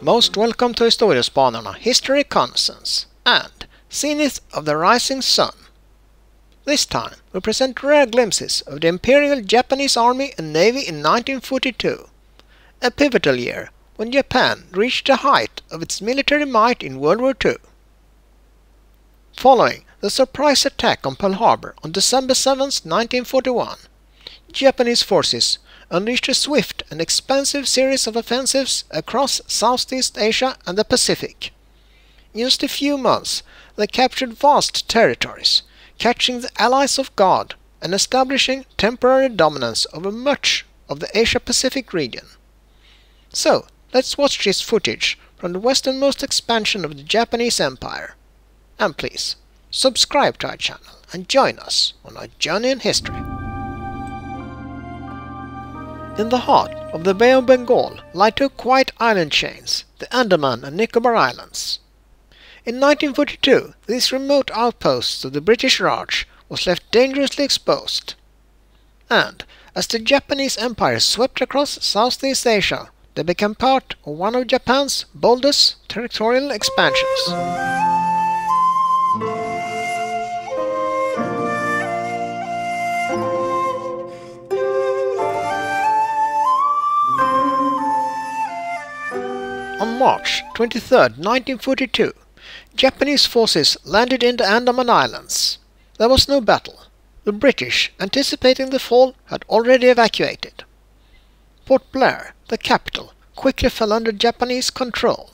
Most welcome to Historiespanarna History Reconnaissance and Zenith of the Rising Sun. This time we present rare glimpses of the Imperial Japanese Army and Navy in 1942, a pivotal year when Japan reached the height of its military might in World War II. Following the surprise attack on Pearl Harbor on December 7, 1941, Japanese forces unleashed a swift and expansive series of offensives across Southeast Asia and the Pacific. In just a few months, they captured vast territories, catching the Allies off guard and establishing temporary dominance over much of the Asia-Pacific region. So, let's watch this footage from the westernmost expansion of the Japanese Empire. And please, subscribe to our channel and join us on our journey in history. In the heart of the Bay of Bengal lie two quiet island chains, the Andaman and Nicobar Islands. In 1942, these remote outposts of the British Raj was left dangerously exposed. And as the Japanese Empire swept across Southeast Asia, they became part of one of Japan's boldest territorial expansions. On March 23, 1942, Japanese forces landed in the Andaman Islands. There was no battle. The British, anticipating the fall, had already evacuated. Port Blair, the capital, quickly fell under Japanese control.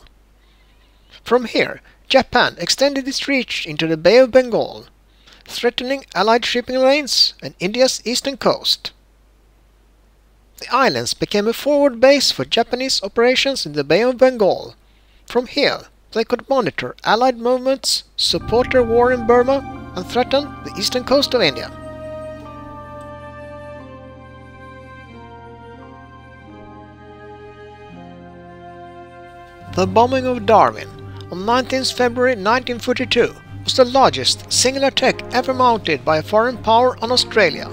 From here, Japan extended its reach into the Bay of Bengal, threatening Allied shipping lanes and India's eastern coast. The islands became a forward base for Japanese operations in the Bay of Bengal. From here, they could monitor Allied movements, support their war in Burma, and threaten the eastern coast of India. The bombing of Darwin on 19th February 1942 was the largest single attack ever mounted by a foreign power on Australia.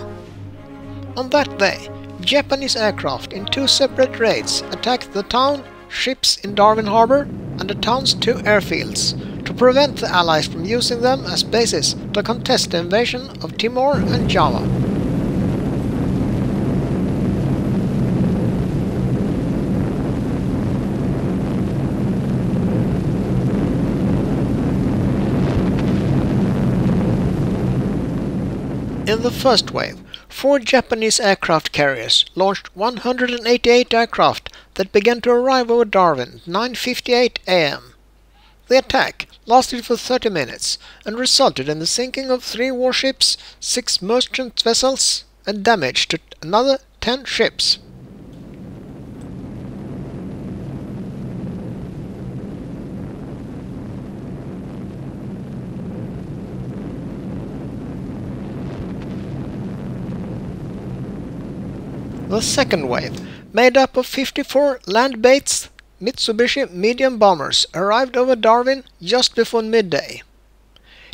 On that day, Japanese aircraft in two separate raids attacked the town, ships in Darwin Harbour and the town's two airfields to prevent the Allies from using them as bases to contest the invasion of Timor and Java. In the first wave, 4 Japanese aircraft carriers launched 188 aircraft that began to arrive over Darwin at 9:58 am. The attack lasted for 30 minutes and resulted in the sinking of 3 warships, 6 merchant vessels and damage to another 10 ships. The second wave, made up of 54 land-based Mitsubishi medium bombers, arrived over Darwin just before midday.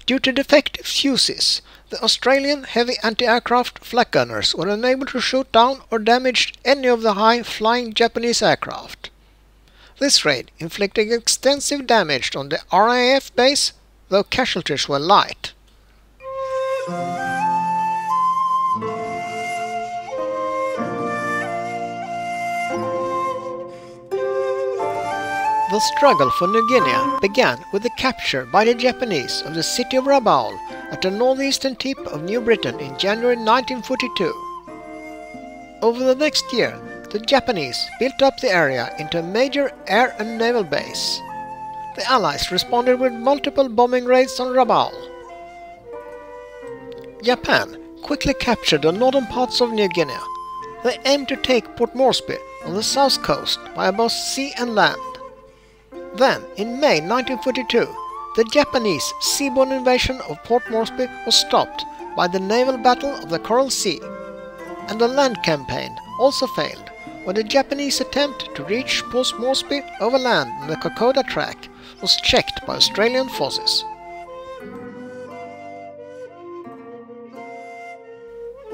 Due to defective fuses, the Australian heavy anti-aircraft flak gunners were unable to shoot down or damage any of the high-flying Japanese aircraft. This raid inflicted extensive damage on the RAF base, though casualties were light. The struggle for New Guinea began with the capture by the Japanese of the city of Rabaul at the northeastern tip of New Britain in January 1942. Over the next year, the Japanese built up the area into a major air and naval base. The Allies responded with multiple bombing raids on Rabaul. Japan quickly captured the northern parts of New Guinea. They aimed to take Port Moresby on the south coast via both sea and land. Then, in May 1942, the Japanese seaborne invasion of Port Moresby was stopped by the naval battle of the Coral Sea, and the land campaign also failed when the Japanese attempt to reach Port Moresby overland on the Kokoda track was checked by Australian forces.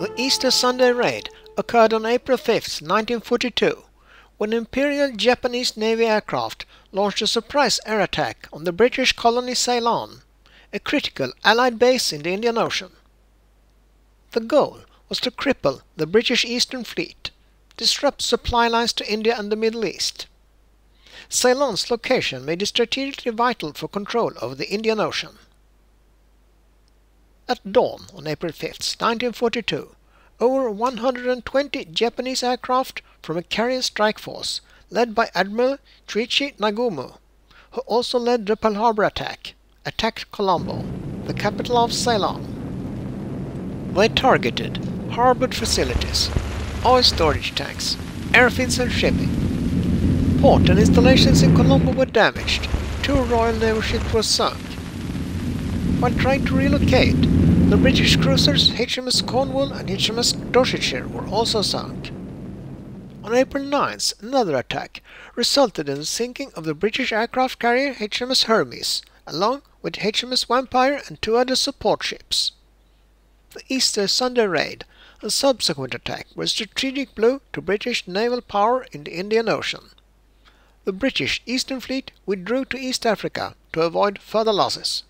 The Easter Sunday raid occurred on April 5, 1942, when Imperial Japanese Navy aircraft launched a surprise air attack on the British colony Ceylon, a critical Allied base in the Indian Ocean. The goal was to cripple the British Eastern Fleet, disrupt supply lines to India and the Middle East. Ceylon's location made it strategically vital for control over the Indian Ocean. At dawn on April 5, 1942, over 120 Japanese aircraft from a carrier strike force led by Admiral Chuichi Nagumo, who also led the Pearl Harbor attack, attacked Colombo, the capital of Ceylon. They targeted harbor facilities, oil storage tanks, airfields and shipping. Port and installations in Colombo were damaged. 2 Royal Navy ships were sunk. While trying to relocate, the British cruisers HMS Cornwall and HMS Dorsetshire were also sunk. On April 9th, another attack resulted in the sinking of the British aircraft carrier HMS Hermes, along with HMS Vampire and 2 other support ships. The Easter Sunday raid and subsequent attack were a strategic blow to British naval power in the Indian Ocean. The British Eastern Fleet withdrew to East Africa to avoid further losses.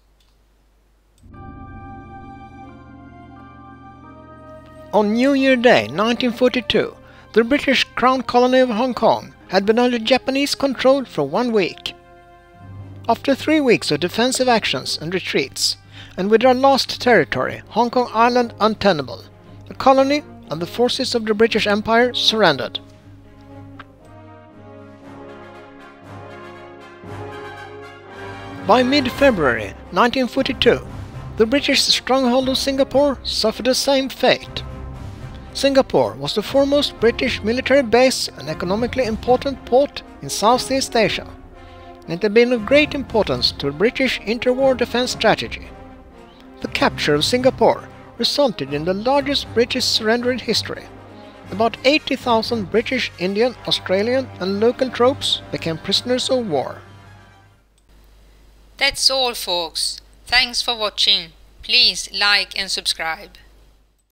On New Year Day 1942, the British Crown Colony of Hong Kong had been under Japanese control for 1 week. After 3 weeks of defensive actions and retreats, and with their lost territory, Hong Kong Island untenable, the colony and the forces of the British Empire surrendered. By mid-February 1942, the British stronghold of Singapore suffered the same fate. Singapore was the foremost British military base and economically important port in Southeast Asia, and it had been of great importance to the British interwar defense strategy. The capture of Singapore resulted in the largest British surrender in history. About 80,000 British, Indian, Australian and local troops became prisoners of war. That's all, folks. Thanks for watching. Please like and subscribe.